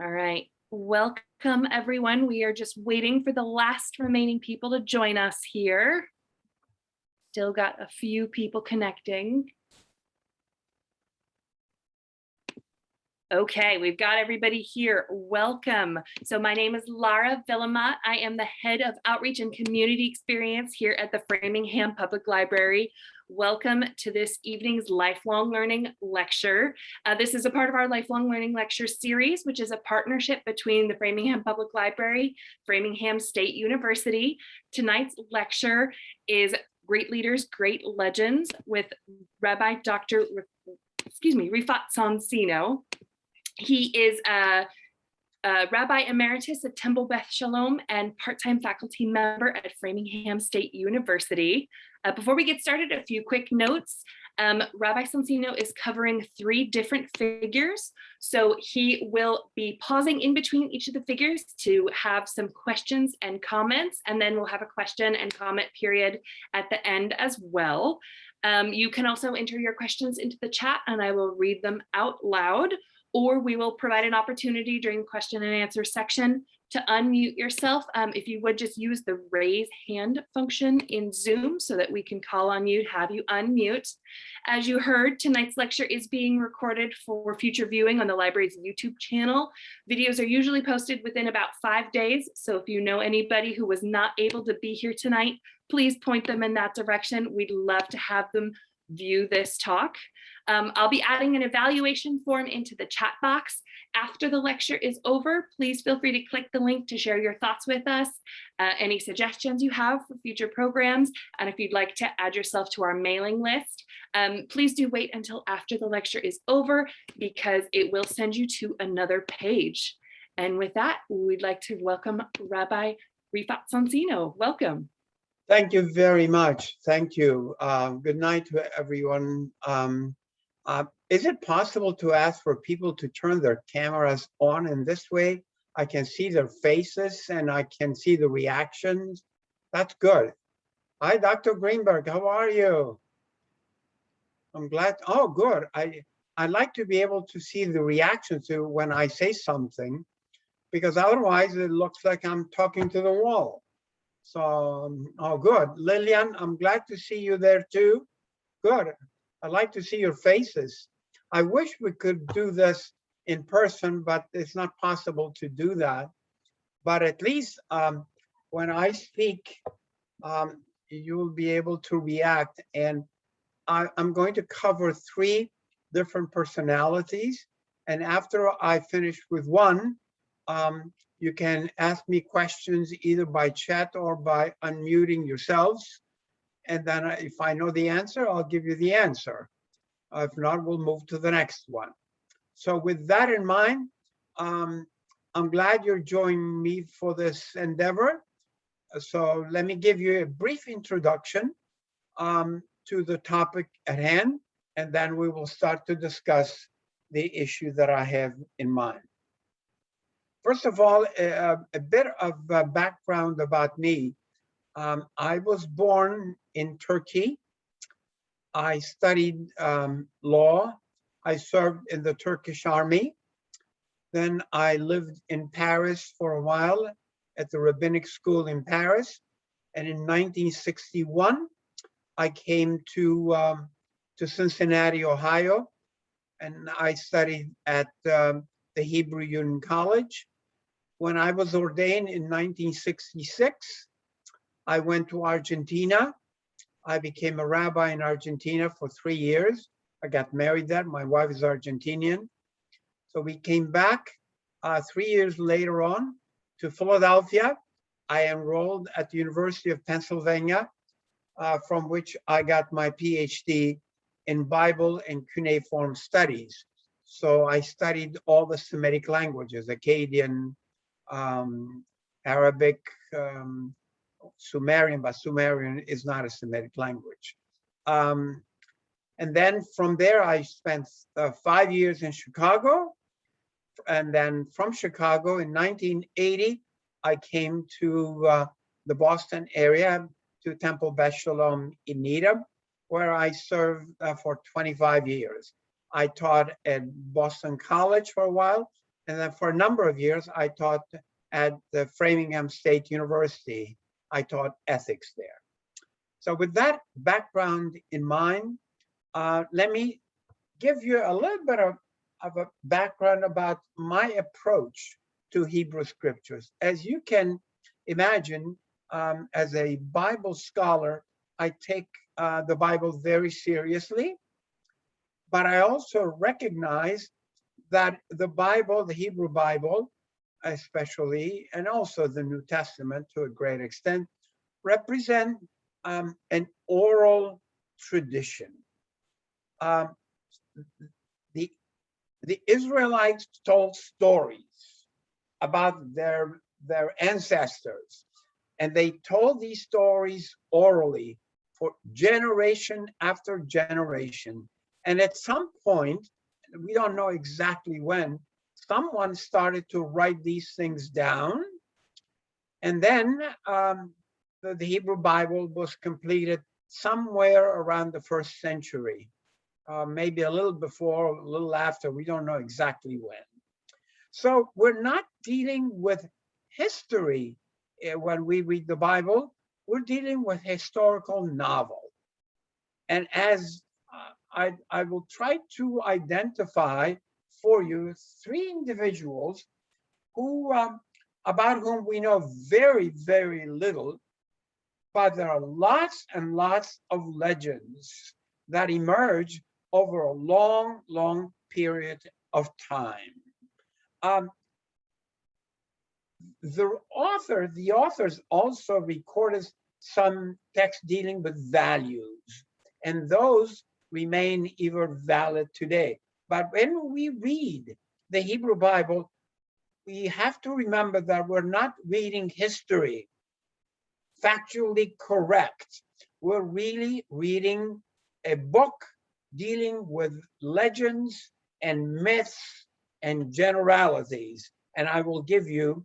All right, welcome everyone. We are just waiting for the last remaining people to join us here. Still got a few people connecting. Okay, we've got everybody here. Welcome. So my name is Lara Villamat. I am the head of outreach and community experience here at the Framingham Public Library. Welcome to this evening's lifelong learning lecture. This is a part of our lifelong learning lecture series, which is a partnership between the Framingham Public Library, Framingham State University. Tonight's lecture is Great Leaders, Great Legends with Rabbi Dr. Rifat Sonsino. He is a Rabbi Emeritus at Beth Shalom and part-time faculty member at Framingham State University. Before we get started, a few quick notes. Rabbi Sonsino is covering 3 different figures. So he will be pausing in between each of the figures to have some questions and comments, and then we'll have a question and comment period at the end as well. You can also enter your questions into the chat and I will read them out loud, or we will provide an opportunity during the question and answer section to unmute yourself. If you would just use the raise hand function in Zoom so that we can call on you, have you unmute. As you heard, tonight's lecture is being recorded for future viewing on the library's YouTube channel. Videos are usually posted within about 5 days. So if you know anybody who was not able to be here tonight, please point them in that direction. We'd love to have them view this talk. I'll be adding an evaluation form into the chat box. After the lecture is over, please feel free to click the link to share your thoughts with us, any suggestions you have for future programs, and if you'd like to add yourself to our mailing list, please do wait until after the lecture is over because it will send you to another page. And with that, we'd like to welcome Rabbi Rifat Sonsino. Welcome. Thank you very much. Thank you. Good night to everyone. Is it possible to ask for people to turn their cameras on in this way? I can see their faces and I can see the reactions. That's good. Hi, Dr. Greenberg. How are you? I'm glad. Oh, good. I like to be able to see the reaction to when I say something, because otherwise it looks like I'm talking to the wall. So, oh, good. Lillian, I'm glad to see you there too. Good. I like to see your faces. I wish we could do this in person, but it's not possible to do that. But at least when I speak, you will be able to react. And I'm going to cover 3 different personalities. And after I finish with one, you can ask me questions either by chat or by unmuting yourselves. And then if I know the answer, I'll give you the answer. If not, we'll move to the next one. So with that in mind, I'm glad you're joining me for this endeavor. So let me give you a brief introduction to the topic at hand, and then we will start to discuss the issue that I have in mind. First of all, a bit of background about me. I was born in Turkey. I studied law. I served in the Turkish army. Then I lived in Paris for a while at the rabbinic school in Paris. And in 1961, I came to Cincinnati, Ohio, and I studied at the Hebrew Union College. When I was ordained in 1966, I went to Argentina. I became a rabbi in Argentina for 3 years. I got married there. My wife is Argentinian. So we came back 3 years later on to Philadelphia. I enrolled at the University of Pennsylvania, from which I got my PhD in Bible and cuneiform studies. So I studied all the Semitic languages, Akkadian, Arabic, Sumerian, but Sumerian is not a Semitic language. And then from there, I spent 5 years in Chicago. And then from Chicago in 1980, I came to the Boston area, to Temple Beth Shalom in Needham, where I served for 25 years. I taught at Boston College for a while, And then for a number of years, I taught at the Framingham State University. I taught ethics there. So with that background in mind, let me give you a little bit of a background about my approach to Hebrew scriptures. As you can imagine, as a Bible scholar, I take the Bible very seriously, but I also recognize that the Bible, the Hebrew Bible, especially, and also the New Testament to a great extent, represent an oral tradition. The Israelites told stories about their ancestors, and they told these stories orally for generation after generation. And at some point, we don't know exactly when, someone started to write these things down. And then the Hebrew Bible was completed somewhere around the 1st century, maybe a little before, a little after, we don't know exactly when. So we're not dealing with history when we read the Bible, we're dealing with historical novel. And as I will try to identify for you 3 individuals who, about whom we know very, very little, but there are lots and lots of legends that emerge over a long, long period of time. The authors also recorded some texts dealing with values, and those remain even valid today. But when we read the Hebrew Bible, we have to remember that we're not reading history, factually correct. We're really reading a book dealing with legends and myths and generalities. And I will give you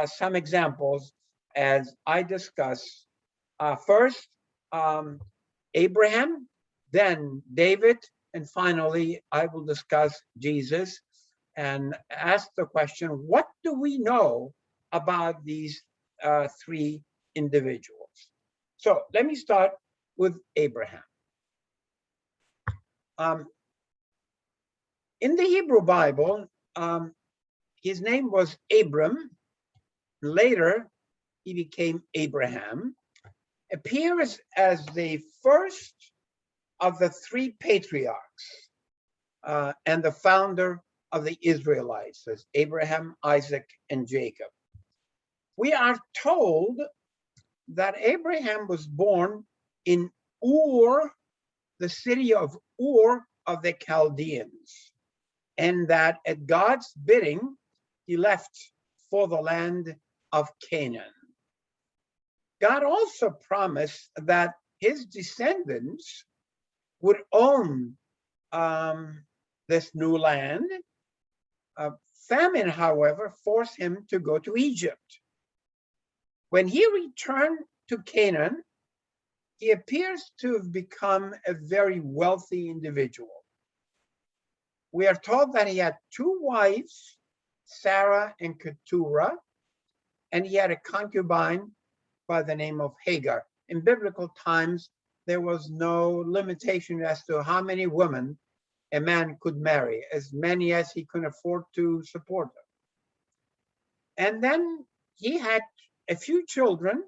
some examples as I discuss. First, Abraham, then David, and finally, I will discuss Jesus and ask the question, what do we know about these 3 individuals? So let me start with Abraham. In the Hebrew Bible, his name was Abram. Later, he became Abraham. Appears as the first of the 3 patriarchs and the founder of the Israelites, as Abraham, Isaac, and Jacob. We are told that Abraham was born in Ur, the city of Ur of the Chaldeans, and that at God's bidding, he left for the land of Canaan. God also promised that his descendants would own this new land. Famine, however, forced him to go to Egypt. When he returned to Canaan, he appears to have become a very wealthy individual. We are told that he had 2 wives, Sarah and Keturah, and he had a concubine by the name of Hagar. In biblical times, there was no limitation as to how many women a man could marry, as many as he could afford to support them. And then he had a few children,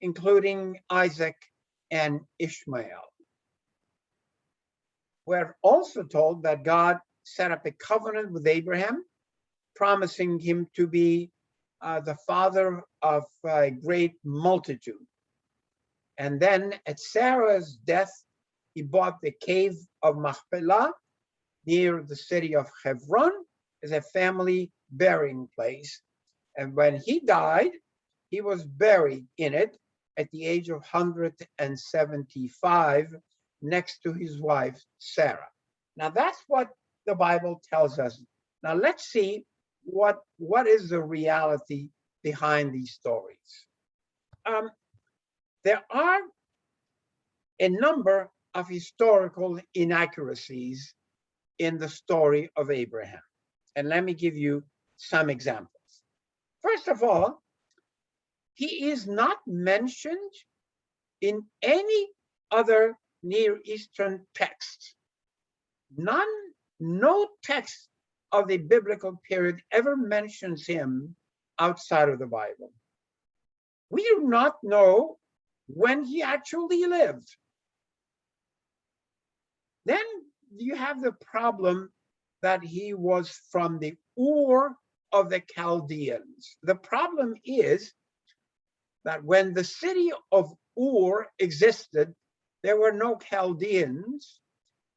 including Isaac and Ishmael. We're also told that God set up a covenant with Abraham, promising him to be the father of a great multitude. And then at Sarah's death, he bought the cave of Machpelah near the city of Hebron as a family burying place. And when he died, he was buried in it at the age of 175 next to his wife, Sarah. Now that's what the Bible tells us. Now let's see what is the reality behind these stories. There are a number of historical inaccuracies in the story of Abraham. And let me give you some examples. First of all, he is not mentioned in any other Near Eastern text. No text of the biblical period ever mentions him outside of the Bible. We do not know when he actually lived. Then you have the problem that he was from the Ur of the Chaldeans. The problem is that when the city of Ur existed, there were no Chaldeans.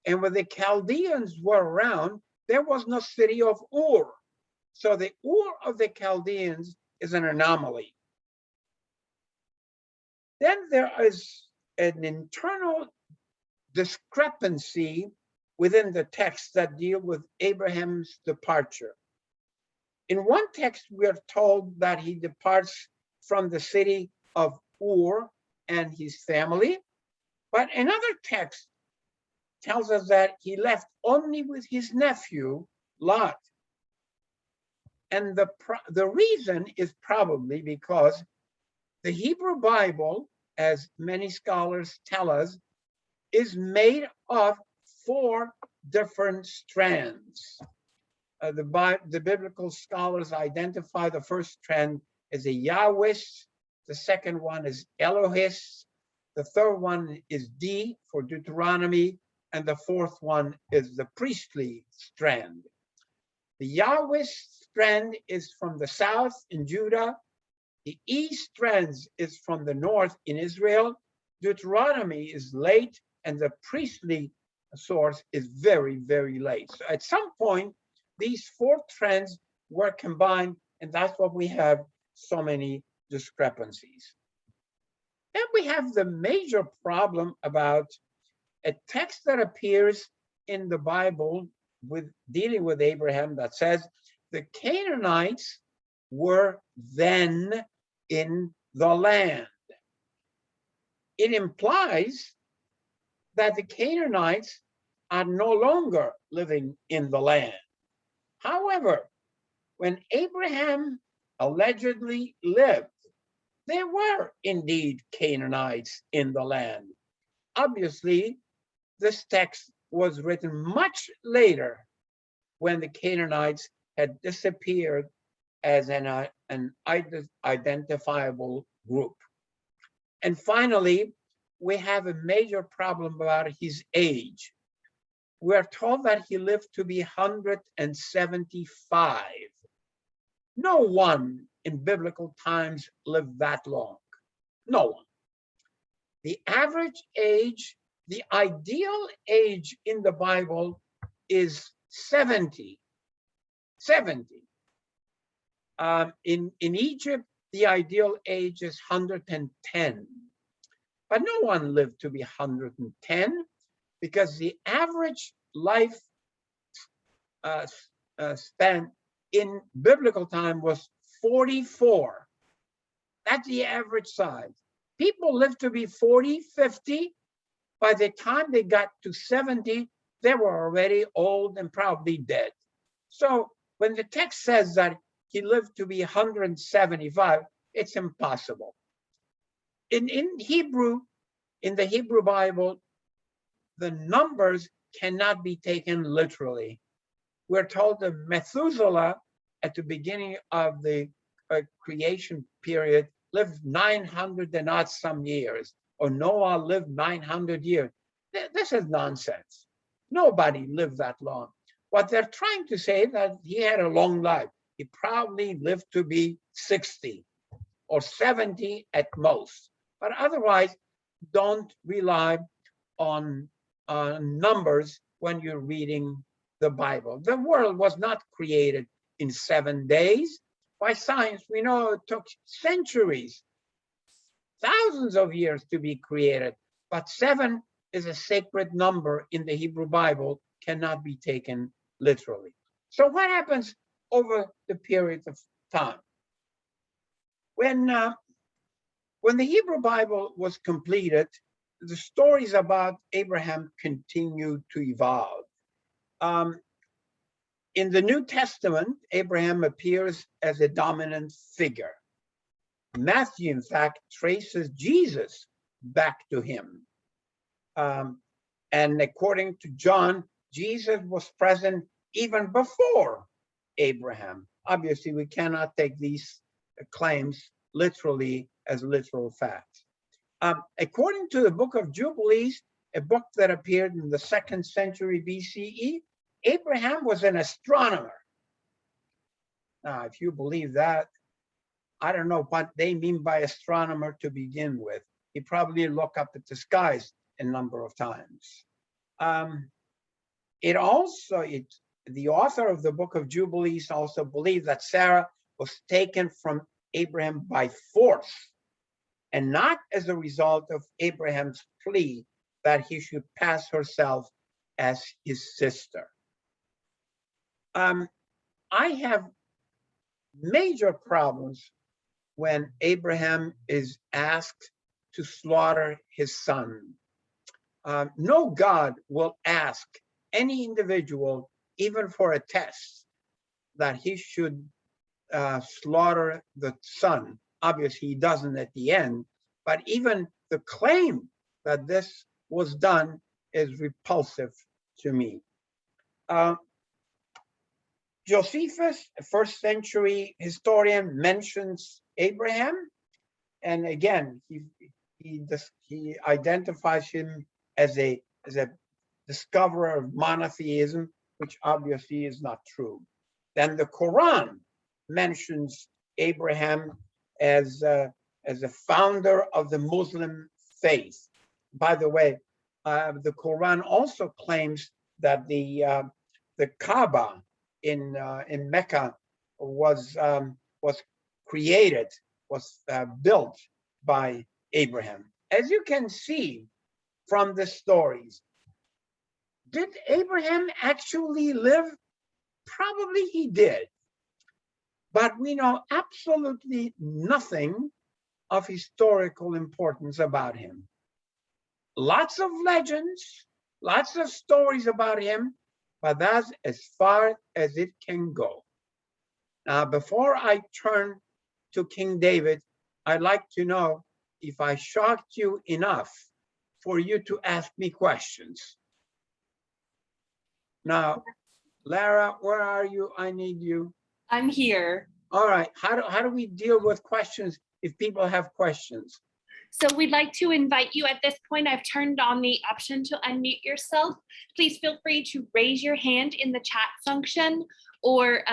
And when the Chaldeans were around, there was no city of Ur. So the Ur of the Chaldeans is an anomaly. Then there is an internal discrepancy within the texts that deal with Abraham's departure. In one text, we are told that he departs from the city of Ur and his family, but another text tells us that he left only with his nephew, Lot. And the reason is probably because the Hebrew Bible, as many scholars tell us, is made of 4 different strands. The biblical scholars identify the first strand as a Yahwist, the second one is Elohist, the third one is D for Deuteronomy, and the fourth one is the priestly strand. The Yahwist strand is from the south in Judah. The E strand is from the north in Israel. Deuteronomy is late, and the priestly source is very, very late. So at some point, these 4 trends were combined, and that's what we have so many discrepancies. Then we have the major problem about a text that appears in the Bible with dealing with Abraham that says the Canaanites were then in the land. It implies that the Canaanites are no longer living in the land. However, when Abraham allegedly lived, there were indeed Canaanites in the land. Obviously, this text was written much later when the Canaanites had disappeared as an identifiable group. And finally, we have a major problem about his age. We are told that he lived to be 175. No one in biblical times lived that long. No one. The average age, the ideal age in the Bible is 70. 70. In Egypt, the ideal age is 110. But no one lived to be 110 because the average life span in biblical time was 44. That's the average size. People lived to be 40, 50. By the time they got to 70, they were already old and probably dead. So when the text says that he lived to be 175, it's impossible. In Hebrew, in the Hebrew Bible, the numbers cannot be taken literally. We're told that Methuselah, at the beginning of the creation period, lived 900 and odd some years, or Noah lived 900 years. This is nonsense. Nobody lived that long. What they're trying to say is that he had a long life. He probably lived to be 60 or 70 at most. But otherwise, don't rely on numbers when you're reading the Bible. The world was not created in 7 days. By science, we know it took centuries, thousands of years to be created. But 7 is a sacred number in the Hebrew Bible, cannot be taken literally. So what happens over the period of time? When the Hebrew Bible was completed, the stories about Abraham continued to evolve. In the New Testament, Abraham appears as a dominant figure. Matthew, in fact, traces Jesus back to him. And according to John, Jesus was present even before Abraham. Obviously, we cannot take these claims literally as literal facts. According to the Book of Jubilees, a book that appeared in the 2nd century BCE, Abraham was an astronomer. Now, if you believe that, I don't know what they mean by astronomer to begin with. He probably looked up at the skies a number of times. The author of the Book of Jubilees also believed that Sarah was taken from Abraham by force and not as a result of Abraham's plea that he should pass herself as his sister. I have major problems when Abraham is asked to slaughter his son. No God will ask any individual, even for a test, that he should slaughter the son. Obviously, he doesn't at the end, but even the claim that this was done is repulsive to me. Josephus, a 1st century historian, mentions Abraham, and again, he identifies him as a discoverer of monotheism, which obviously is not true. Then the Quran mentions Abraham as a founder of the Muslim faith. By the way, the Quran also claims that the Kaaba in Mecca was built by Abraham. As you can see from the stories, did Abraham actually live? Probably he did, but we know absolutely nothing of historical importance about him. Lots of legends, lots of stories about him, but that's as far as it can go. Now, before I turn to King David, I'd like to know if I shocked you enough for you to ask me questions. Now, Lara, where are you? I need you. I'm here. All right. How do we deal with questions if people have questions? So we'd like to invite you at this point. I've turned on the option to unmute yourself. Please feel free to raise your hand in the chat function or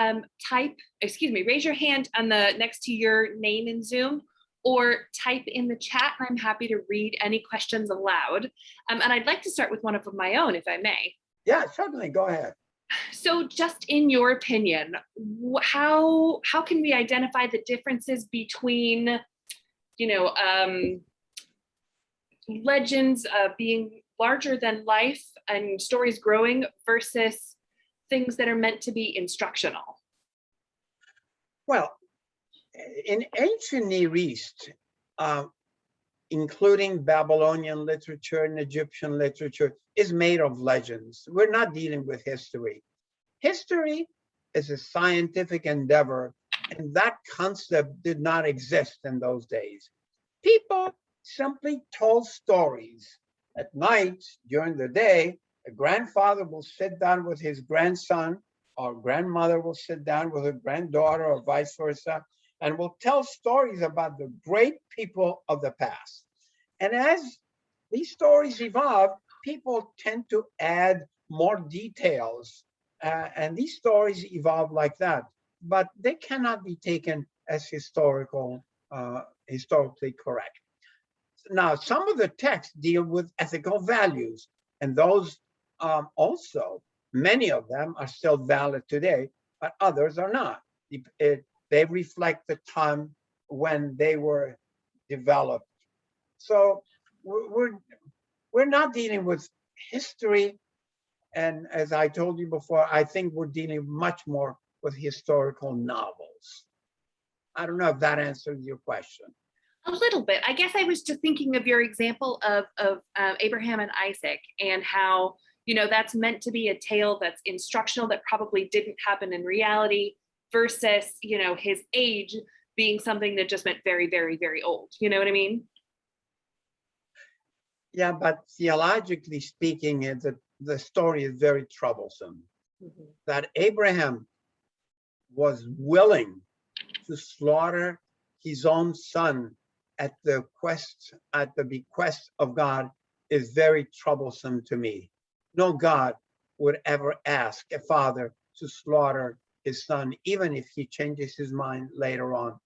raise your hand on the next to your name in Zoom or type in the chat. I'm happy to read any questions aloud. And I'd like to start with one of my own, if I may. Yeah, certainly. Go ahead. So just in your opinion, how can we identify the differences between, legends being larger than life and stories growing versus things that are meant to be instructional? Well, in ancient Near East, including Babylonian literature and Egyptian literature, is made of legends. We're not dealing with history. History is a scientific endeavor, and that concept did not exist in those days. People simply told stories. At night, during the day, a grandfather will sit down with his grandson, or grandmother will sit down with her granddaughter, or vice versa, and will tell stories about the great people of the past. And as these stories evolve, people tend to add more details, and these stories evolve like that. But they cannot be taken as historically correct. Now, some of the texts deal with ethical values, and those also, many of them are still valid today, but others are not. They reflect the time when they were developed. So we're not dealing with history, and as I told you before, I think we're dealing much more with historical novels. I don't know if that answers your question. A little bit. I guess I was just thinking of your example of Abraham and Isaac and how, that's meant to be a tale that's instructional, that probably didn't happen in reality, versus, his age being something that just meant very, very, very old. You know what I mean? Yeah, but theologically speaking, the story is very troublesome. Mm-hmm. That Abraham was willing to slaughter his own son at the bequest of God is very troublesome to me. No God would ever ask a father to slaughter his son, even if he changes his mind later on.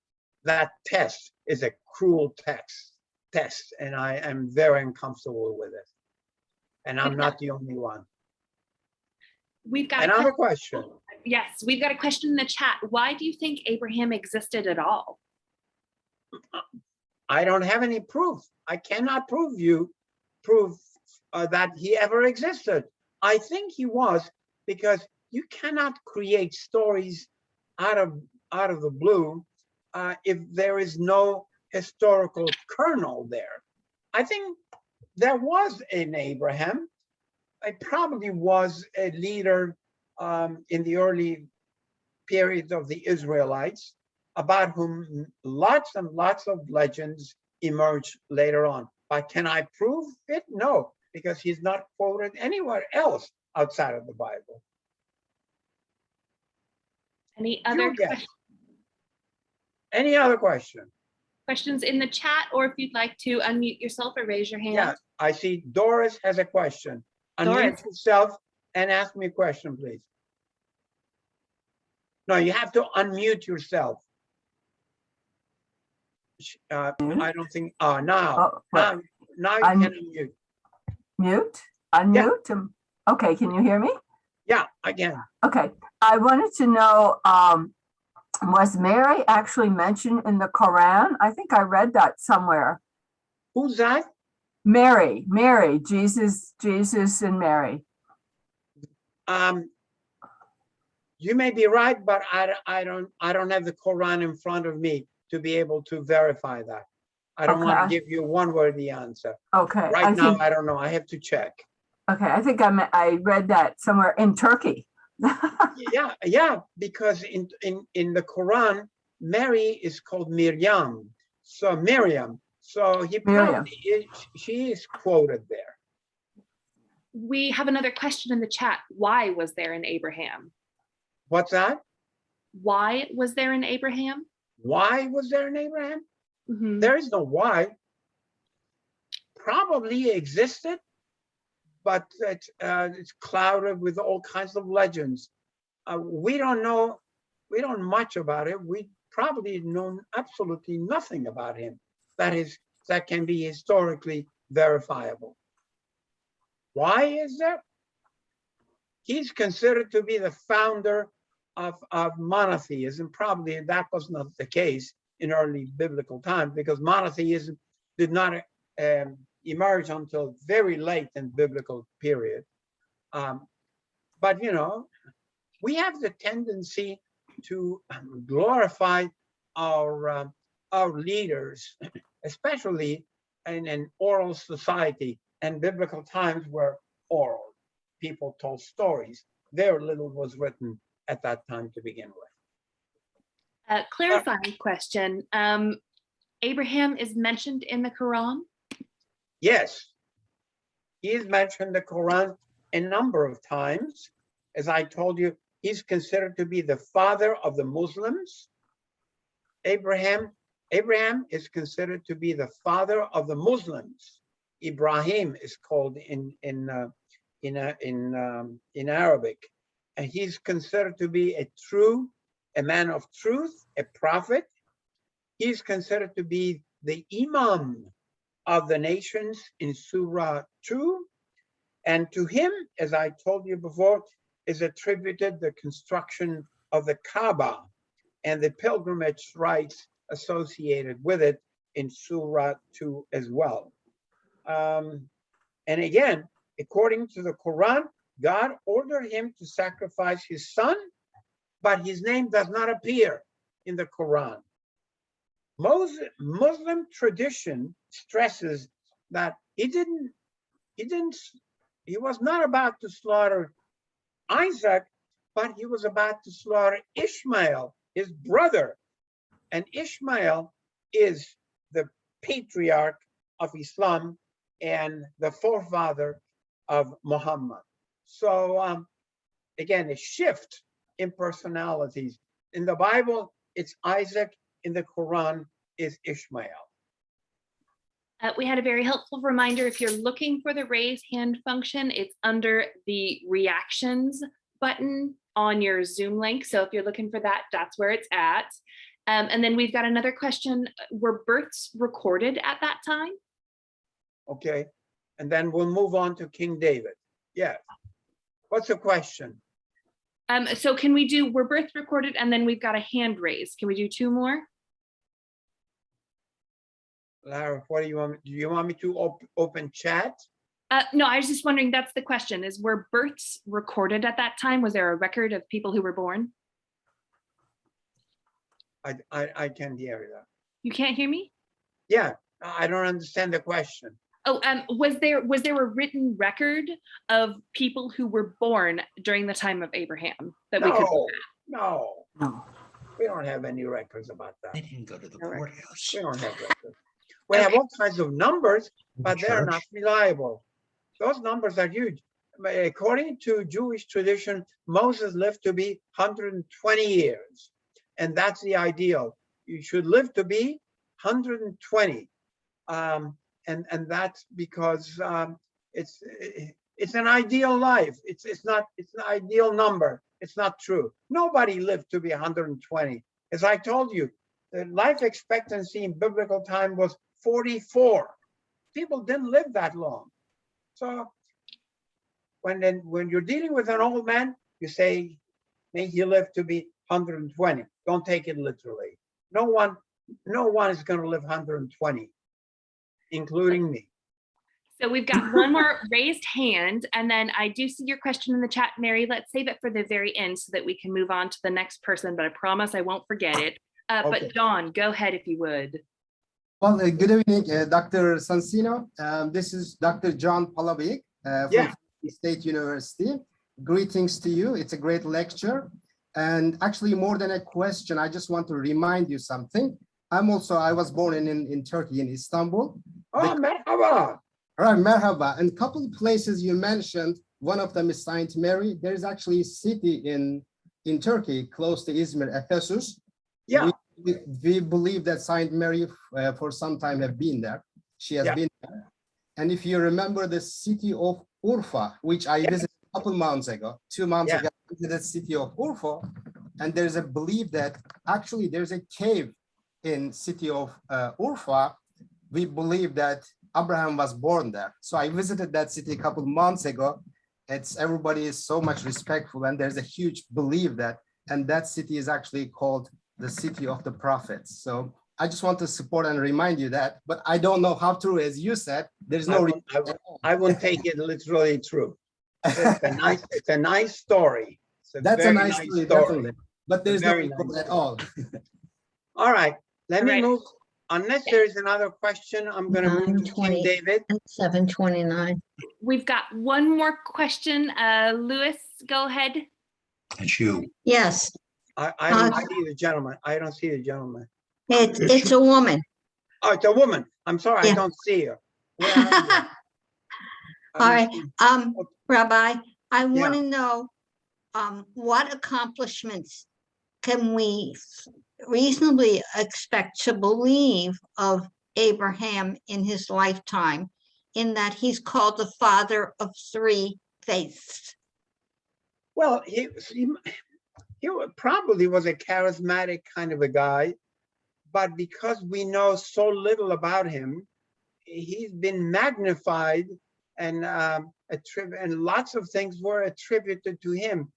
That test is a cruel test, and I am very uncomfortable with it. And I'm not the only one. We've got another question. Yes, we've got a question in the chat. Why do you think Abraham existed at all? I don't have any proof. I cannot prove that he ever existed. I think he was, because you cannot create stories out of the blue if there is no historical kernel there. I think there was an Abraham. It probably was a leader in the early period of the Israelites, about whom lots and lots of legends emerged later on. But can I prove it? No, because he's not quoted anywhere else outside of the Bible. Any other questions? Any other question? Questions in the chat, or if you'd like to unmute yourself or raise your hand. Yeah, I see Doris has a question. Doris. Unmute yourself and ask me a question, please. No, you have to unmute yourself. I don't think, now you can unmute. Unmute? Yeah. Okay, can you hear me? Yeah, I can. Okay, I wanted to know, was Mary actually mentioned in the Quran? I think I read that somewhere. Who's that? Mary, Jesus and Mary. You may be right, but I don't have the Quran in front of me to be able to verify that. I don't want to give you a one-wordy answer. Okay. Right now, I don't know. I have to check. Okay, I think I read that somewhere in Turkey. yeah, because in the Quran, Mary is called Miriam. So Miriam. So she is quoted there. We have another question in the chat. Why was there an Abraham? What's that? Why was there an Abraham? Why was there an Abraham? Mm-hmm. There is no why. Probably existed, but it's clouded with all kinds of legends. We don't know much about it. We probably know absolutely nothing about him that can be historically verifiable. Why is there? He's considered to be the founder of monotheism. Probably that was not the case in early biblical times, because monotheism did not emerge until very late in biblical period. But we have the tendency to glorify our leaders, especially in an oral society, and biblical times were oral. People told stories. Very little was written at that time to begin with. Clarifying question. Abraham is mentioned in the Quran? Yes. He is mentioned in the Quran a number of times. As I told you, he's considered to be the father of the Muslims. Abraham is considered to be the father of the Muslims. Ibrahim is called in Arabic, and he's considered to be a man of truth, a prophet. He's considered to be the Imam of the nations in Surah 2, and to him, as I told you before, is attributed the construction of the Kaaba and the pilgrimage rites associated with it in Surah 2 as well. And again, according to the Quran, God ordered him to sacrifice his son, but his name does not appear in the Quran. Muslim tradition stresses that he didn't he was not about to slaughter Isaac, but he was about to slaughter Ishmael, his brother. And Ishmael is the patriarch of Islam and the forefather of Muhammad. So again, a shift in personalities. In the Bible, it's Isaac. In the Quran, is Ishmael. We had a very helpful reminder. If you're looking for the raise hand function, it's under the reactions button on your Zoom link. So if you're looking for that, that's where it's at. And then we've got another question. Were births recorded at that time? Okay, and then we'll move on to King David. Yes. What's the question? So can we do, were births recorded? And then we've got a hand raised. Can we do two more? Lara, what do you want? Do you want me to open chat? No, I was just wondering, that's the question, is were births recorded at that time? Was there a record of people who were born? I can't hear that. You can't hear me? Yeah, I don't understand the question. Oh, was there a written record of people who were born during the time of Abraham that we could look at? No, we don't have any records about that. They didn't go to the courthouse. We don't have records. We have all kinds of numbers, but they're not reliable. Those numbers are huge. According to Jewish tradition, Moses lived to be 120 years. And that's the ideal. You should live to be 120. And that's because it's an ideal life. It's an ideal number. It's not true. Nobody lived to be 120. As I told you, the life expectancy in biblical time was 44. People didn't live that long. So when you're dealing with an old man, you say, may he live to be 120. Don't take it literally. No one is going to live 120, including me. So we've got one more raised hand, and then I do see your question in the chat, Mary. Let's save it for the very end so that we can move on to the next person, but I promise I won't forget it. Okay. But Dawn, go ahead if you would. Well, good evening, Dr. Sonsino. This is Dr. John Palavik from Framingham State University. Greetings to you. It's a great lecture. And actually, more than a question, I just want to remind you something. I was born in Turkey, in Istanbul. Oh, merhaba. Right, merhaba. And a couple of places you mentioned, one of them is Saint Mary. There is actually a city in Turkey, close to Izmir, Ephesus. Yeah. We believe that Saint Mary for some time have been there. She has been there. And if you remember the city of Urfa, which I visited a couple months ago, 2 months ago, I visited the city of Urfa, and there's a belief that actually there's a cave in city of Urfa. We believe that Abraham was born there. So I visited that city a couple months ago. Everybody is so much respectful, and there's a huge belief and that city is actually called the city of the prophets. So I just want to support and remind you that, but I don't know how true, as you said, there's no. I won't take it literally true. It's a nice story. That's a nice story, definitely. But there's no record at all. All right, let me move. Unless there's another question, I'm going to move to King David. 729. We've got one more question. Louis, go ahead. It's you. Yes, I don't see the gentleman. I don't see the gentleman. it's a woman. Oh, it's a woman. I'm sorry, I don't see her. Where are you? All right, Rabbi, I want to know what accomplishments can we reasonably expect to believe of Abraham in his lifetime, in that he's called the father of three faiths? Well, he probably was a charismatic kind of a guy, but because we know so little about him, he's been magnified, and lots of things were attributed to him.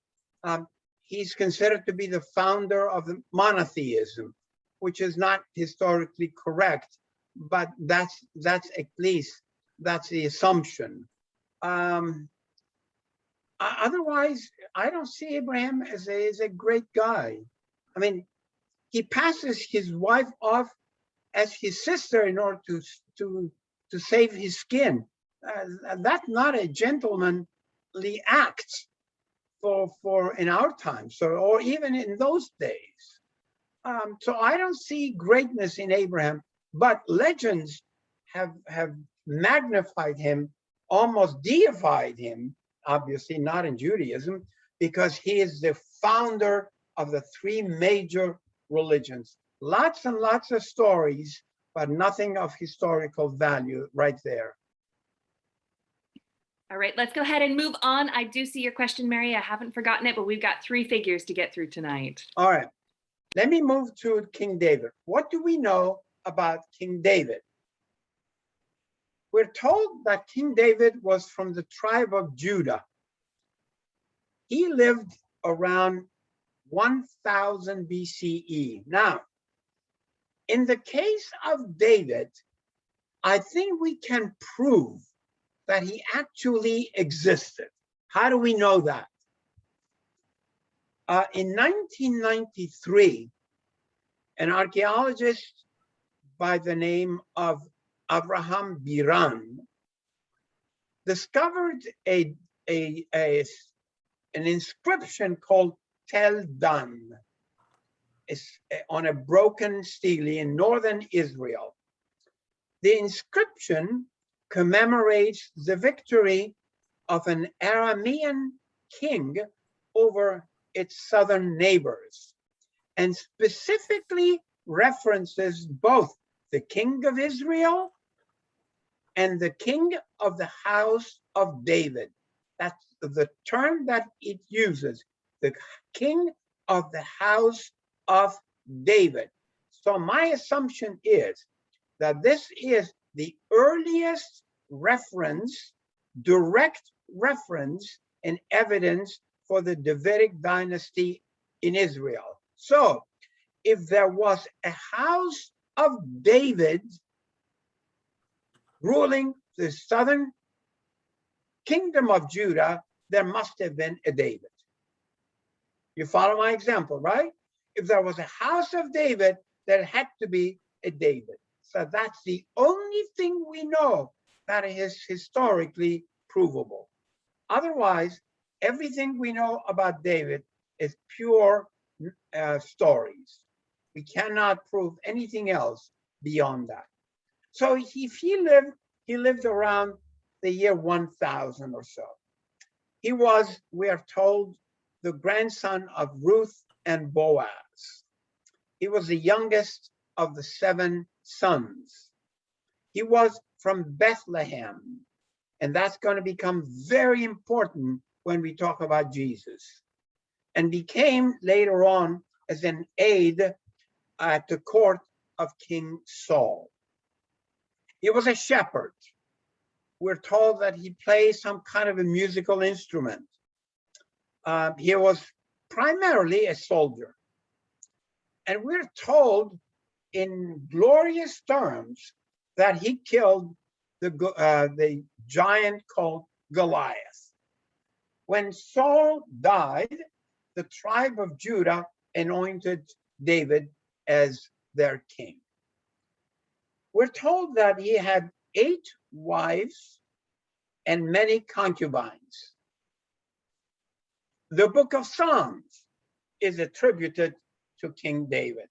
He's considered to be the founder of the monotheism, which is not historically correct, but that's at least that's the assumption. Otherwise, I don't see Abraham as a great guy. I mean, he passes his wife off as his sister in order to save his skin. That's not a gentlemanly act for in our time, so, or even in those days. So I don't see greatness in Abraham, but legends have magnified him, almost deified him, obviously not in Judaism, because he is the founder of the three major religions. Lots and lots of stories, but nothing of historical value right there. All right, let's go ahead and move on. I do see your question, Mary. I haven't forgotten it, but we've got 3 figures to get through tonight. All right, let me move to King David. What do we know about King David? We're told that King David was from the tribe of Judah. He lived around 1000 BCE. Now, in the case of David, I think we can prove that he actually existed. How do we know that? In 1993, an archaeologist by the name of Avraham Biran discovered an inscription called Tel Dan. It's on a broken stele in northern Israel. The inscription commemorates the victory of an Aramean king over its southern neighbors, and specifically references both the king of Israel and the king of the house of David. That's the term that it uses, the king of the house of David. So my assumption is that this is the earliest reference, direct reference and evidence for the Davidic dynasty in Israel. So if there was a house of David ruling the southern kingdom of Judah, there must have been a David. You follow my example, right? If there was a house of David, there had to be a David. So that's the only thing we know that is historically provable. Otherwise, everything we know about David is pure stories. We cannot prove anything else beyond that. So if he lived around the year 1000 or so. He was, we are told, the grandson of Ruth and Boaz. He was the youngest of the 7 sons. He was from Bethlehem, and that's going to become very important when we talk about Jesus, and became later on as an aide at the court of King Saul. He was a shepherd. We're told that he played some kind of a musical instrument. He was primarily a soldier. And we're told in glorious terms that he killed the giant called Goliath. When Saul died, the tribe of Judah anointed David as their king. We're told that he had 8 wives and many concubines. The book of Psalms is attributed to King David.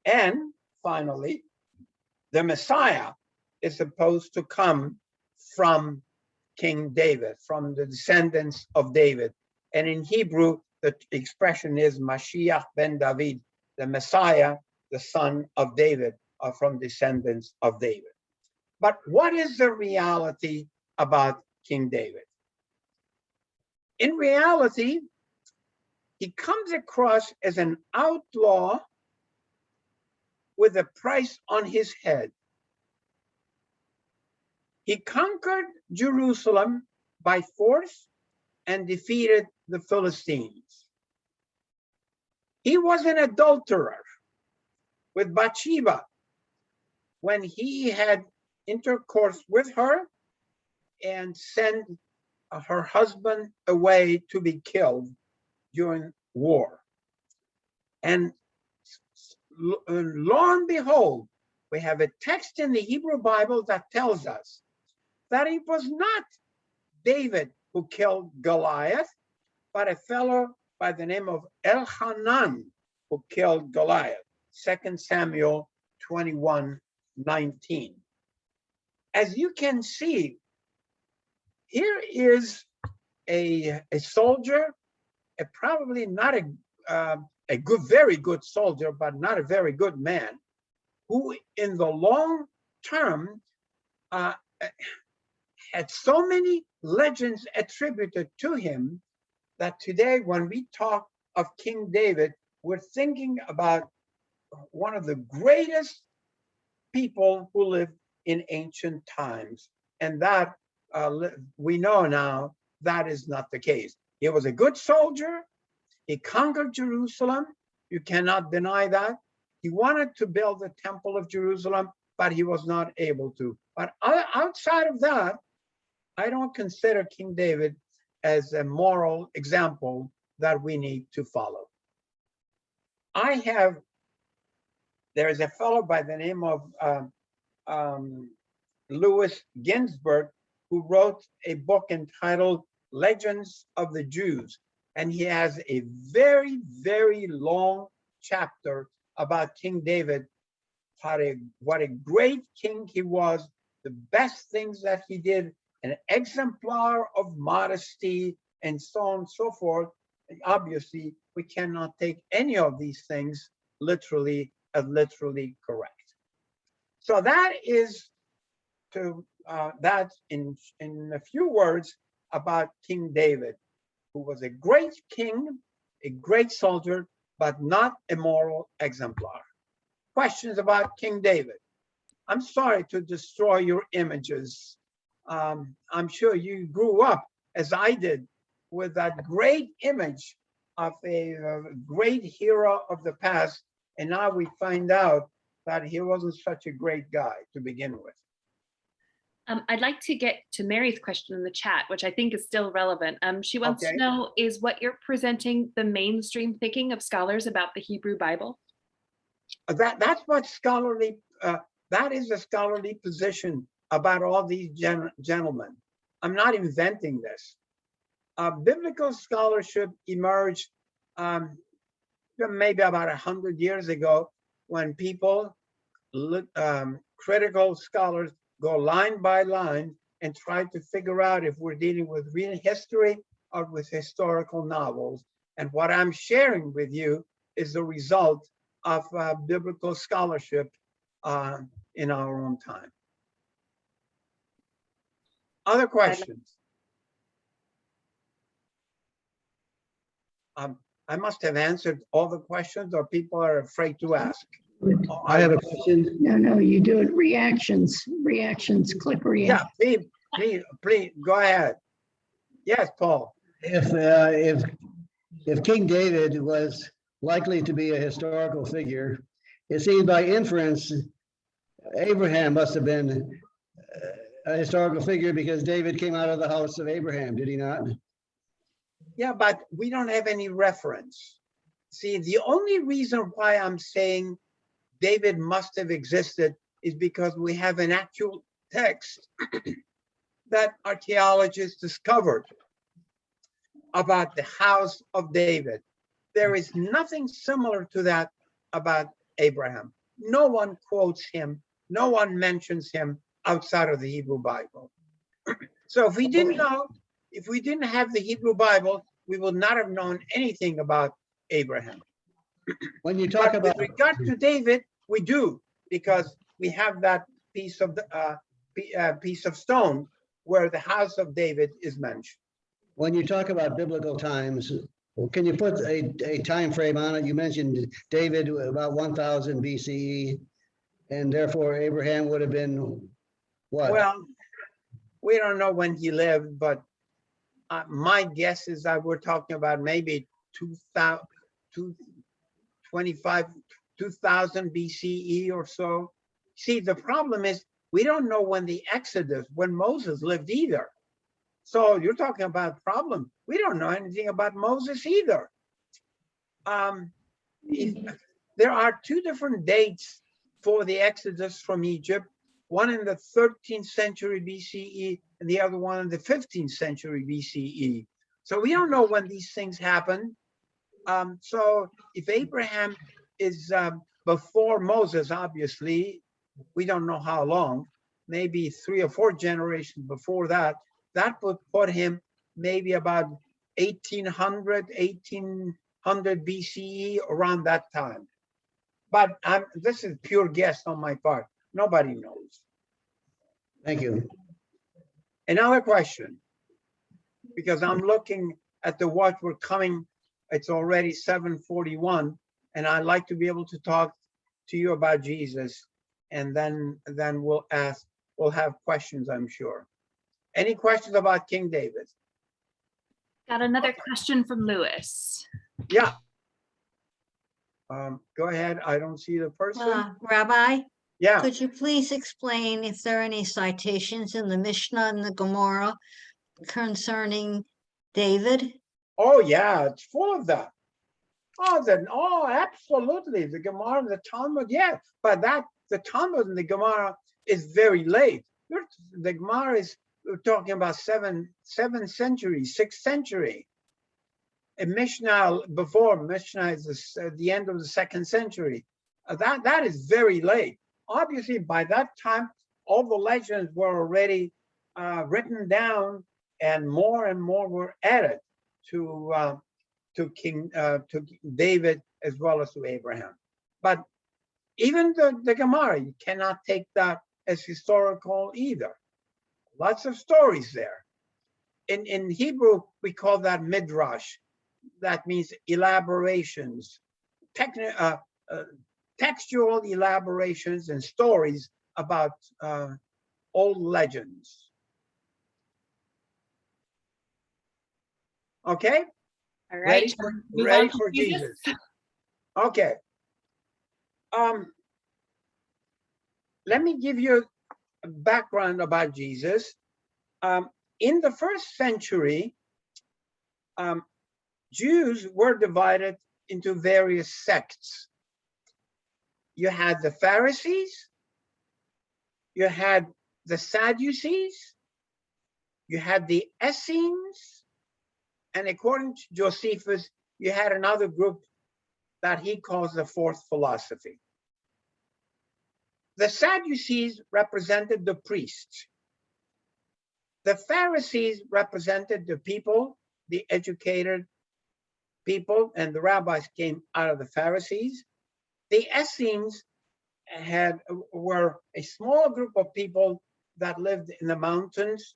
And finally, the Messiah is supposed to come from King David, from the descendants of David. And in Hebrew, the expression is Mashiach ben David, the Messiah, the son of David, are from descendants of David. But what is the reality about King David? In reality, he comes across as an outlaw with a price on his head. He conquered Jerusalem by force and defeated the Philistines. He was an adulterer with Bathsheba when he had intercourse with her and sent her husband away to be killed during war. And lo and behold, we have a text in the Hebrew Bible that tells us that it was not David who killed Goliath, but a fellow by the name of Elhanan who killed Goliath. 2 Samuel 21:19. As you can see, here is a soldier, probably not a very good soldier, but not a very good man, who in the long term had so many legends attributed to him that today when we talk of King David, we're thinking about one of the greatest people who lived in ancient times. And that we know now that is not the case. He was a good soldier. He conquered Jerusalem. You cannot deny that. He wanted to build the temple of Jerusalem, but he was not able to. But outside of that, I don't consider King David as a moral example that we need to follow. There is a fellow by the name of Louis Ginsburg who wrote a book entitled Legends of the Jews. And he has a very, very long chapter about King David, what a great king he was, the best things that he did, an exemplar of modesty, and so on and so forth. And obviously, we cannot take any of these things literally as literally correct. So that is that's in a few words about King David, who was a great king, a great soldier, but not a moral exemplar. Questions about King David? I'm sorry to destroy your images. I'm sure you grew up, as I did, with that great image of a great hero of the past, and now we find out that he wasn't such a great guy to begin with. I'd like to get to Mary's question in the chat, which I think is still relevant. She wants to know, is what you're presenting the mainstream thinking of scholars about the Hebrew Bible? That's what scholarly, that is a scholarly position about all these gentlemen. I'm not inventing this. Biblical scholarship emerged maybe about 100 years ago when people, critical scholars, go line by line and try to figure out if we're dealing with real history or with historical novels. And what I'm sharing with you is the result of biblical scholarship in our own time. Other questions? I must have answered all the questions, or people are afraid to ask. I have a question. No, you do it reactions, click react. Yeah, please, go ahead. Yes, Paul. If King David was likely to be a historical figure, it seems by inference, Abraham must have been a historical figure because David came out of the house of Abraham, did he not? Yeah, but we don't have any reference. See, the only reason why I'm saying David must have existed is because we have an actual text that archaeologists discovered about the house of David. There is nothing similar to that about Abraham. No one quotes him, no one mentions him outside of the Hebrew Bible. So if we didn't know, if we didn't have the Hebrew Bible, we would not have known anything about Abraham. When you talk about with regard to David, we do, because we have that piece of stone where the house of David is mentioned. When you talk about biblical times, can you put a time frame on it? You mentioned David about 1000 BCE, and therefore Abraham would have been what? Well, we don't know when he lived, but my guess is that we're talking about maybe 2000 BCE or so. See, the problem is we don't know when the Exodus, when Moses lived either. So you're talking about a problem. We don't know anything about Moses either. There are two different dates for the Exodus from Egypt. one in the 13th century BCE, and the other one in the 15th century BCE. So we don't know when these things happened. So if Abraham is before Moses, obviously, we don't know how long, maybe 3 or 4 generations before that, that would put him maybe about 1800 BCE, around that time. But this is pure guess on my part. Nobody knows. Thank you. Another question, because I'm looking at the watch, we're coming, it's already 7:41, and I'd like to be able to talk to you about Jesus, and then we'll have questions, I'm sure. Any questions about King David? Got another question from Lewis. Yeah. Go ahead. I don't see the person. Rabbi, Yeah. could you please explain if there are any citations in the Mishnah and the Gemara concerning David? Oh, yeah, it's full of that. Oh, absolutely. The Gemara and the Talmud, yeah. But the Talmud and the Gemara is very late. The Gemara is, we're talking about 7th century, 6th century. And Mishnah, before Mishnah is the end of the 2nd century. That is very late. Obviously, by that time, all the legends were already written down, and more were added to King David as well as to Abraham. But even the Gemara, you cannot take that as historical either. Lots of stories there. In Hebrew, we call that midrash. That means elaborations, textual elaborations and stories about old legends. Okay? All right. Ready for Jesus. Okay. Let me give you a background about Jesus. In the 1st century, Jews were divided into various sects. You had the Pharisees, you had the Sadducees, you had the Essenes, and according to Josephus, you had another group that he calls the 4th philosophy. The Sadducees represented the priests. The Pharisees represented the people, the educated people, and the rabbis came out of the Pharisees. The Essenes were a small group of people that lived in the mountains,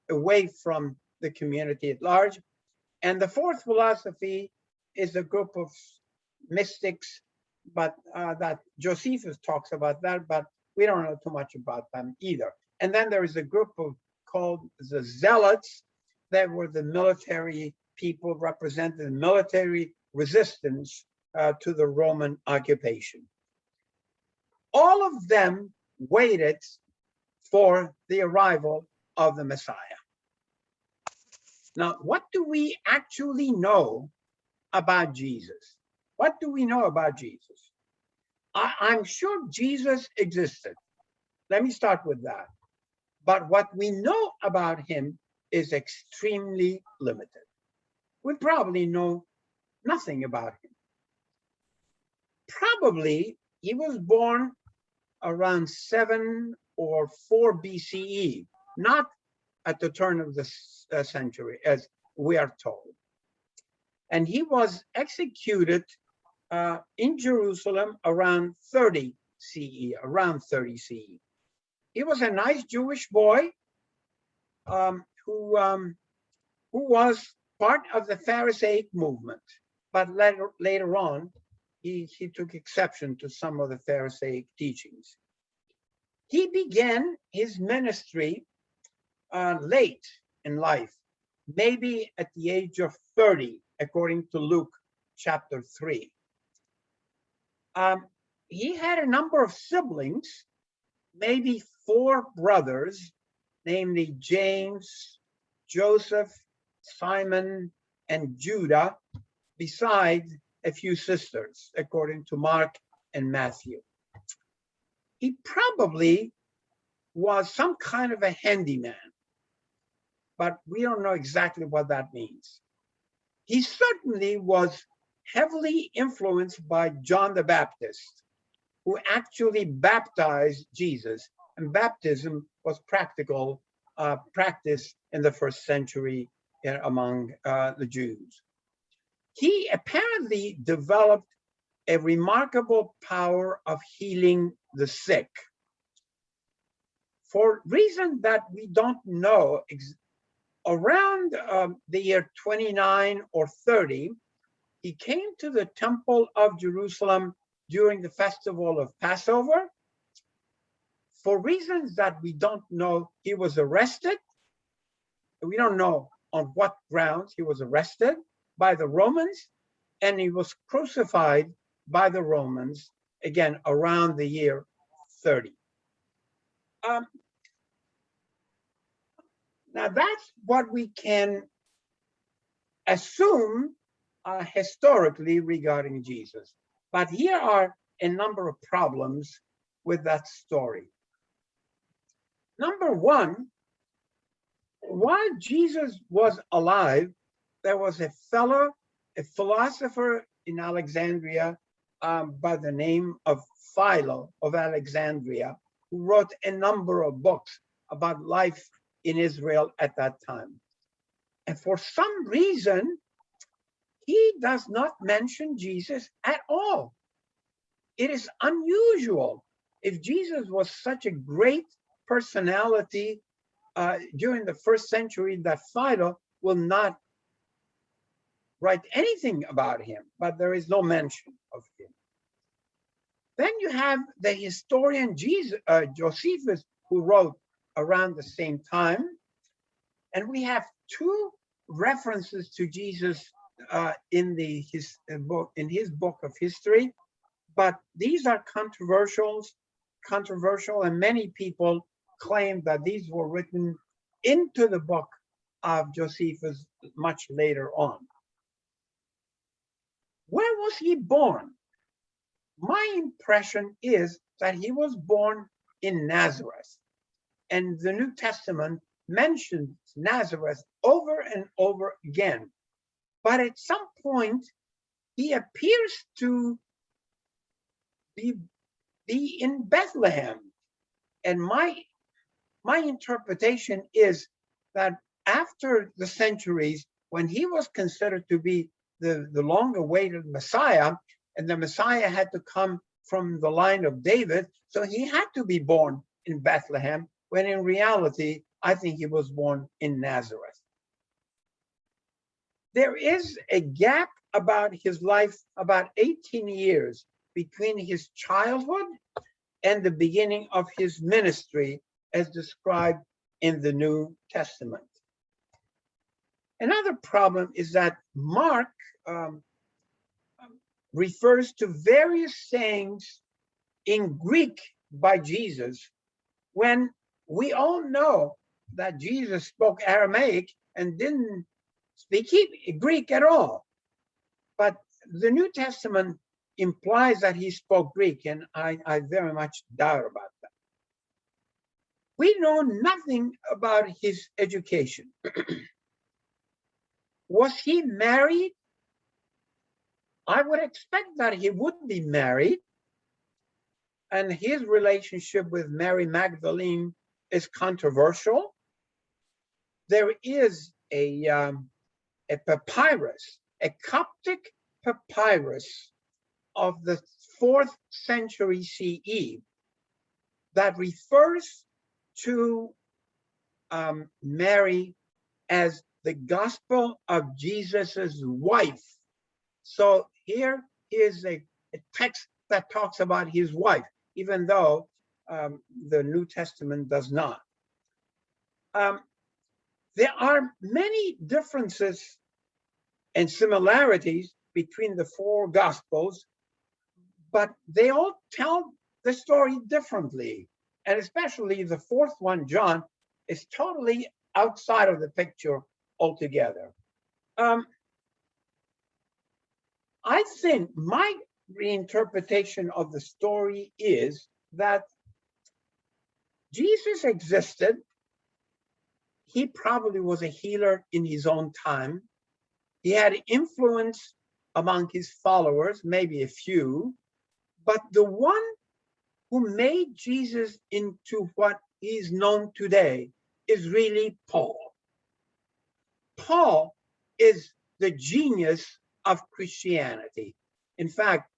away from the community at large. And the 4th philosophy is a group of mystics, but that Josephus talks about that, but we don't know too much about them either. And then there is a group called the Zealots, that were the military people, represented military resistance to the Roman occupation. All of them waited for the arrival of the Messiah. Now, what do we actually know about Jesus? What do we know about Jesus? I'm sure Jesus existed. Let me start with that. But what we know about him is extremely limited. We probably know nothing about him. Probably he was born around 7 or 4 BCE, not at the turn of the century, as we are told. And he was executed in Jerusalem around 30 CE, around 30 CE. He was a nice Jewish boy who was part of the Pharisaic movement, but later on, he took exception to some of the Pharisaic teachings. He began his ministry late in life, maybe at the age of 30, according to Luke chapter 3. He had a number of siblings, maybe 4 brothers, namely James, Joseph, Simon, and Judah, besides a few sisters, according to Mark and Matthew. He probably was some kind of a handyman, but we don't know exactly what that means. He certainly was heavily influenced by John the Baptist, who actually baptized Jesus, and baptism was practical practice in the first century among the Jews. He apparently developed a remarkable power of healing the sick. For reasons that we don't know, around the year 29 or 30, he came to the Temple of Jerusalem during the festival of Passover. For reasons that we don't know, he was arrested. We don't know on what grounds he was arrested by the Romans, and he was crucified by the Romans, again, around the year 30. Now that's what we can assume historically regarding Jesus. But here are a number of problems with that story. Number one, while Jesus was alive, there was a philosopher in Alexandria by the name of Philo of Alexandria, who wrote a number of books about life in Israel at that time. And for some reason, he does not mention Jesus at all. It is unusual. If Jesus was such a great personality during the first century, that Philo will not write anything about him, but there is no mention of him. Then you have the historian Josephus, who wrote around the same time, and we have two references to Jesus in his book of history, but these are controversial, and many people claim that these were written into the book of Josephus much later on. Where was he born? My impression is that he was born in Nazareth, and the New Testament mentions Nazareth over and over again. But at some point, he appears to be in Bethlehem. And my interpretation is that after the centuries, when he was considered to be the long-awaited Messiah, and the Messiah had to come from the line of David, so he had to be born in Bethlehem, when in reality, I think he was born in Nazareth. There is a gap about his life, about 18 years between his childhood and the beginning of his ministry as described in the New Testament. Another problem is that Mark refers to various sayings in Greek by Jesus, when we all know that Jesus spoke Aramaic and didn't speak Greek at all. But the New Testament implies that he spoke Greek, and I very much doubt about that. We know nothing about his education. Was he married? I would expect that he would be married, and his relationship with Mary Magdalene is controversial. There is a papyrus, a Coptic papyrus of the 4th century CE that refers to Mary as the Gospel of Jesus's wife. So here is a text that talks about his wife, even though the New Testament does not. There are many differences and similarities between the 4 Gospels, but they all tell the story differently. And especially the 4th one, John, is totally outside of the picture altogether. I think my reinterpretation of the story is that Jesus existed. He probably was a healer in his own time. He had influence among his followers, maybe a few, but the one who made Jesus into what he is known today is really Paul. Paul is the genius of Christianity. In fact,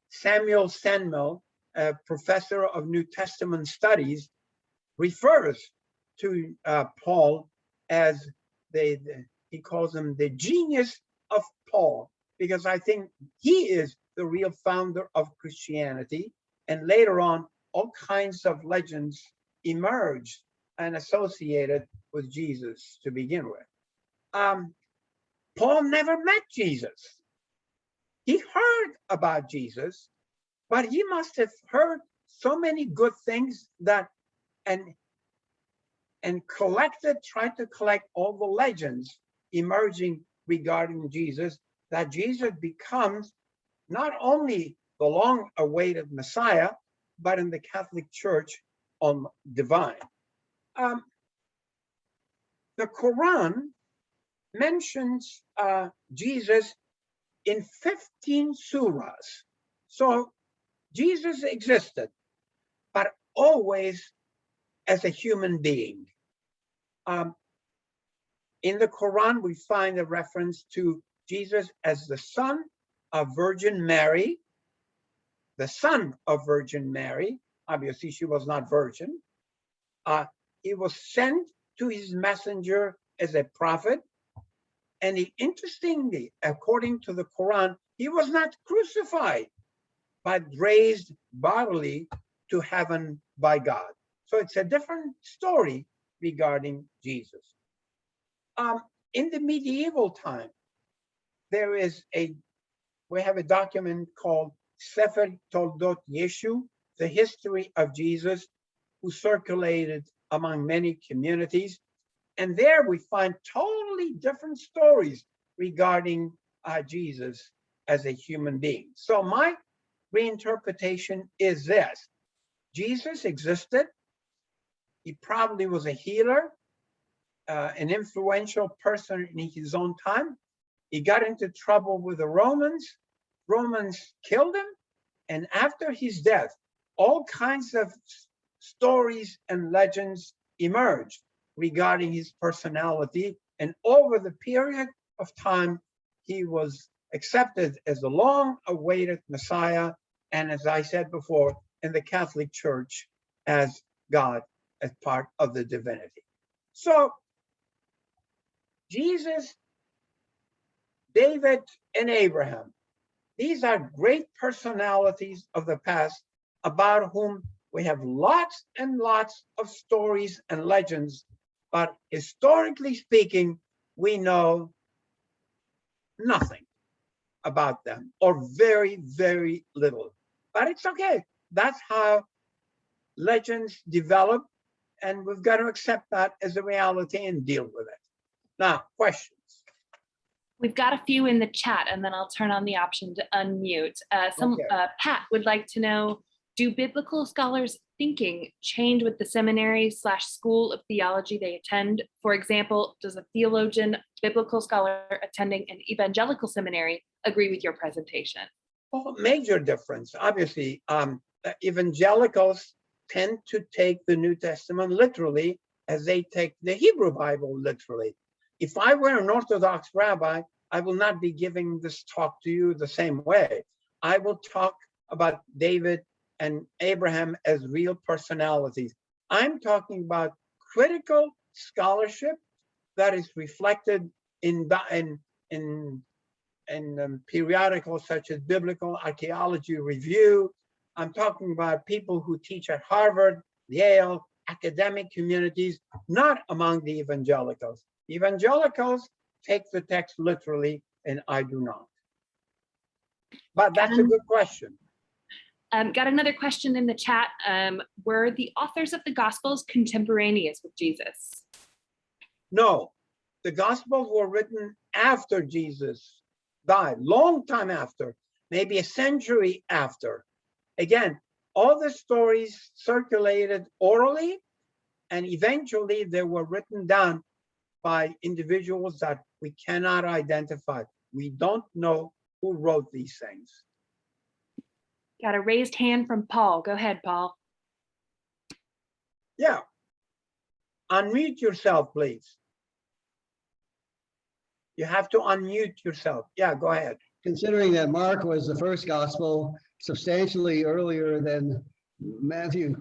Samuel Senmel, a professor of New Testament studies, refers to Paul as he calls him the genius of Paul, because I think he is the real founder of Christianity. And later on, all kinds of legends emerged and associated with Jesus to begin with. Paul never met Jesus. He heard about Jesus, but he must have heard so many good things that and tried to collect all the legends emerging regarding Jesus, that Jesus becomes not only the long-awaited Messiah, but in the Catholic Church, divine. The Quran mentions Jesus in 15 surahs. So Jesus existed, but always as a human being. In the Quran, we find a reference to Jesus as the son of Virgin Mary, the son of Virgin Mary. Obviously, she was not virgin. He was sent to his messenger as a prophet. And interestingly, according to the Quran, he was not crucified, but raised bodily to heaven by God. So it's a different story regarding Jesus. In the medieval time, we have a document called Sefer Toldot Yeshu, the history of Jesus, who circulated among many communities. And there we find totally different stories regarding Jesus as a human being. So my reinterpretation is this: Jesus existed. He probably was a healer, an influential person in his own time. He got into trouble with the Romans. Romans killed him. And after his death, all kinds of stories and legends emerged regarding his personality. And over the period of time, he was accepted as the long-awaited Messiah. And as I said before, in the Catholic Church as God, as part of the divinity. So Jesus, David, and Abraham, these are great personalities of the past about whom we have lots and lots of stories and legends, but historically speaking, we know nothing about them, or very, very little. But it's okay. That's how legends develop, and we've got to accept that as a reality and deal with it. Now, questions? We've got a few in the chat, and then I'll turn on the option to unmute. Pat would like to know, do biblical scholars' thinking change with the seminary/school of theology they attend? For example, does a theologian, biblical scholar attending an evangelical seminary agree with your presentation? Well, major difference. Obviously, evangelicals tend to take the New Testament literally as they take the Hebrew Bible literally. If I were an Orthodox rabbi, I will not be giving this talk to you the same way. I will talk about David and Abraham as real personalities. I'm talking about critical scholarship that is reflected in periodicals such as Biblical Archaeology Review. I'm talking about people who teach at Harvard, Yale, academic communities, not among the evangelicals. Evangelicals take the text literally, and I do not. But that's a good question. Got another question in the chat. Were the authors of the Gospels contemporaneous with Jesus? No, the Gospels were written after Jesus died, long time after, maybe a century after. Again, all the stories circulated orally, and eventually they were written down by individuals that we cannot identify. We don't know who wrote these things. Got a raised hand from Paul. Go ahead, Paul. Yeah. Unmute yourself, please. You have to unmute yourself. Yeah, go ahead. Considering that Mark was the first gospel substantially earlier than Matthew,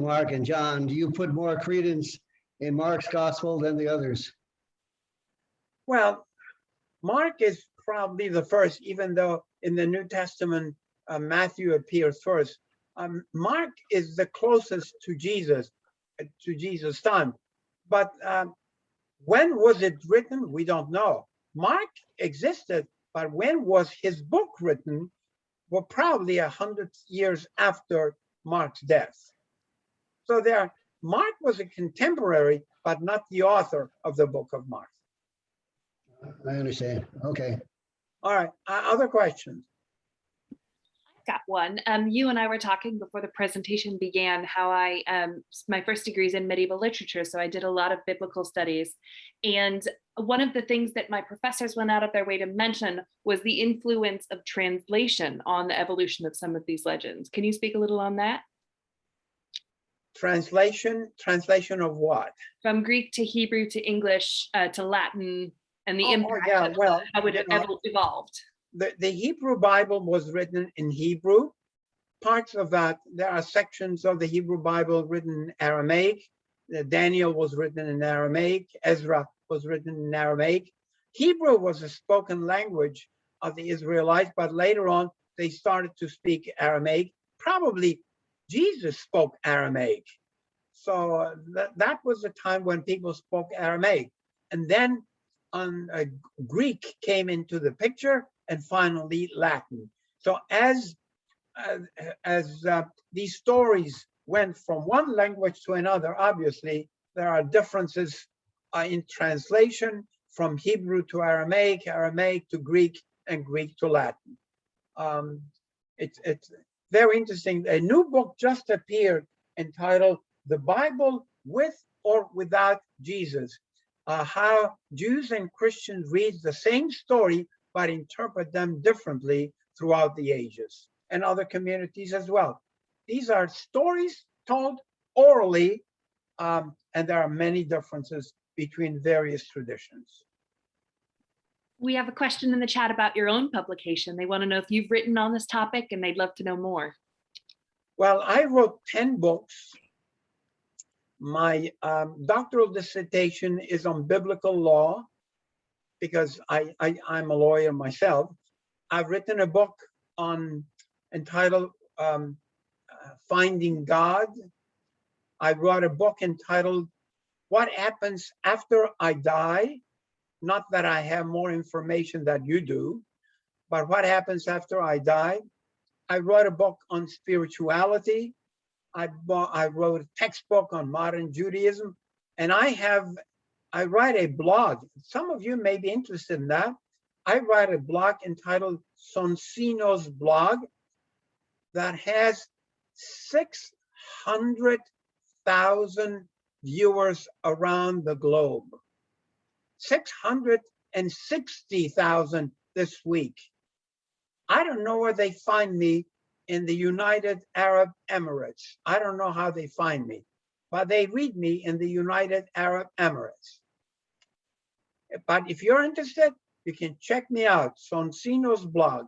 Mark, and John, do you put more credence in Mark's gospel than the others? Well, Mark is probably the first, even though in the New Testament, Matthew appears first. Mark is the closest to Jesus time. But when was it written? We don't know. Mark existed, but when was his book written? Well, probably 100 years after Mark's death. So Mark was a contemporary, but not the author of the book of Mark. I understand. Okay. All right. Other questions? Got one. You and I were talking before the presentation began how my first degree is in medieval literature, so I did a lot of biblical studies. And one of the things that my professors went out of their way to mention was the influence of translation on the evolution of some of these legends. Can you speak a little on that? Translation of what? From Greek to Hebrew to English to Latin, and the impact of how it evolved. The Hebrew Bible was written in Hebrew. Parts of that, there are sections of the Hebrew Bible written in Aramaic. Daniel was written in Aramaic. Ezra was written in Aramaic. Hebrew was a spoken language of the Israelites, but later on they started to speak Aramaic. Probably Jesus spoke Aramaic. So that was the time when people spoke Aramaic. And then Greek came into the picture, and finally Latin. So as these stories went from one language to another, obviously there are differences in translation from Hebrew to Aramaic, Aramaic to Greek, and Greek to Latin. It's very interesting. A new book just appeared entitled "The Bible with or Without Jesus," how Jews and Christians read the same story but interpret them differently throughout the ages, and other communities as well. These are stories told orally, and there are many differences between various traditions. We have a question in the chat about your own publication. They want to know if you've written on this topic, and they'd love to know more. Well, I wrote 10 books. My doctoral dissertation is on biblical law, because I'm a lawyer myself. I've written a book entitled Finding God. I wrote a book entitled What Happens After I Die? Not that I have more information than you do, but what happens after I die? I wrote a book on spirituality. I wrote a textbook on modern Judaism, and I write a blog. Some of you may be interested in that. I write a blog entitled Sonsino's blog that has 600,000 viewers around the globe. 660,000 this week. I don't know where they find me in the United Arab Emirates. I don't know how they find me, but they read me in the United Arab Emirates. But if you're interested, you can check me out, Sonsino's blog.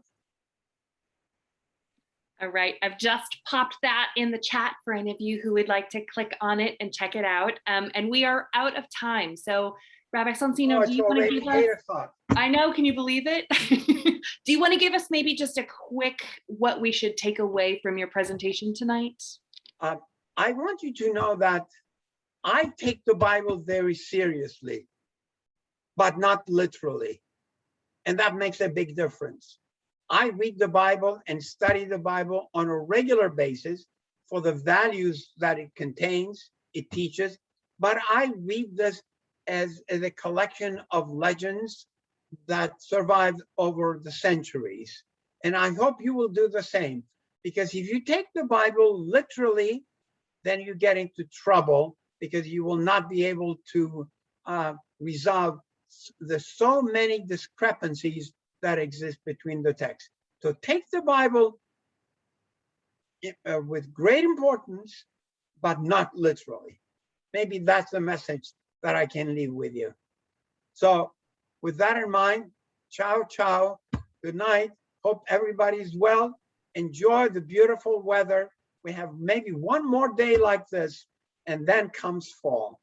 All right, I've just popped that in the chat for any of you who would like to click on it and check it out. And we are out of time. So Rabbi Sonsino, do you want to give us, I know, can you believe it? Do you want to give us maybe just a quick, what we should take away from your presentation tonight? I want you to know that I take the Bible very seriously, but not literally. And that makes a big difference. I read the Bible and study the Bible on a regular basis for the values that it contains, it teaches, but I read this as a collection of legends that survived over the centuries. And I hope you will do the same. Because if you take the Bible literally, then you get into trouble because you will not be able to resolve the so many discrepancies that exist between the texts. So take the Bible with great importance, but not literally. Maybe that's the message that I can leave with you. So with that in mind, ciao, ciao, good night. Hope everybody's well. Enjoy the beautiful weather. We have maybe one more day like this, and then comes fall.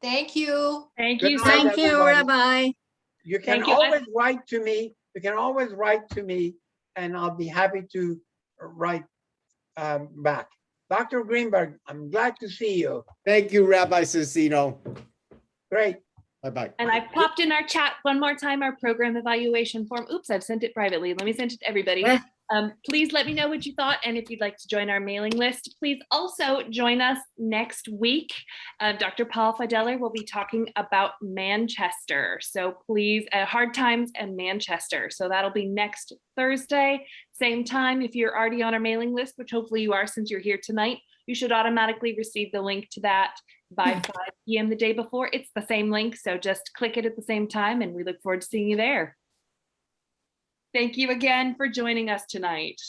Thank you. Thank Good you. night, Thank you, everybody. Rabbi. You can Thank you. always write to me. You can always write to me, and I'll be happy to write back. Dr. Greenberg, I'm glad to see you. Thank you, Rabbi Sonsino. Great. Bye-bye. And I popped in our chat one more time, our program evaluation form. Oops, I've sent it privately. Let me send it to everybody. Please let me know what you thought. And if you'd like to join our mailing list, please also join us next week. Dr. Paul Fideler will be talking about Manchester. So please, hard times and Manchester. So that'll be next Thursday, same time. If you're already on our mailing list, which hopefully you are since you're here tonight, you should automatically receive the link to that by 5 p.m. the day before. It's the same link, so just click it at the same time, and we look forward to seeing you there. Thank you again for joining us tonight.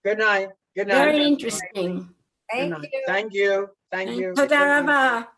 Good night. Good night. Very interesting. Good night. Thank you. Thank you. Toda rabah.